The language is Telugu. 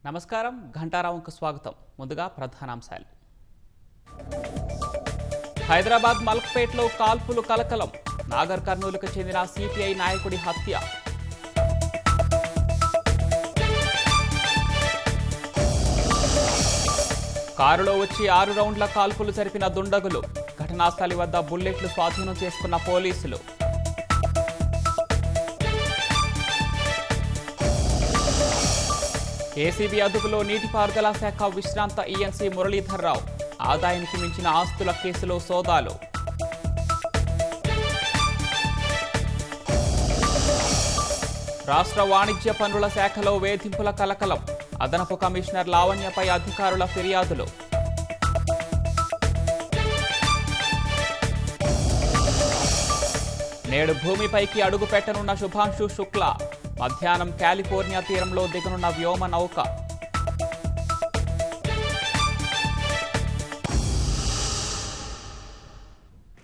నమస్కారం ఘంటారావుకు స్వాగతం. ముందుగా ప్రధానాంశాలు. హైదరాబాద్ మల్క్పేట్లో కాల్పులు కలకలం. నాగర్ కర్నూలుకు చెందిన సిపిఐ నాయకుడి హత్య. కారులో వచ్చి 6 రౌండ్ల కాల్పులు జరిపిన దుండగులు. ఘటనాస్థలి వద్ద బుల్లెట్లు స్వాధీనం చేసుకున్న పోలీసులు. ఏసీబీ అదుపులో నీటిపారుదల శాఖ విశ్రాంత ఈఎన్సీ మురళీధర్రావు. ఆదాయానికి మించిన ఆస్తుల కేసులో సోదాలు. రాష్ట్ర వాణిజ్య పన్నుల శాఖలో వేధింపుల కలకలం. అదనపు కమిషనర్ లావణ్యపై అధికారుల ఫిర్యాదులు. నేడు భూమిపైకి అడుగు పెట్టనున్న శుభాంశు శుక్లా. మధ్యాహ్నం కాలిఫోర్నియా తీరంలో దిగనున్న వ్యోమ నౌక.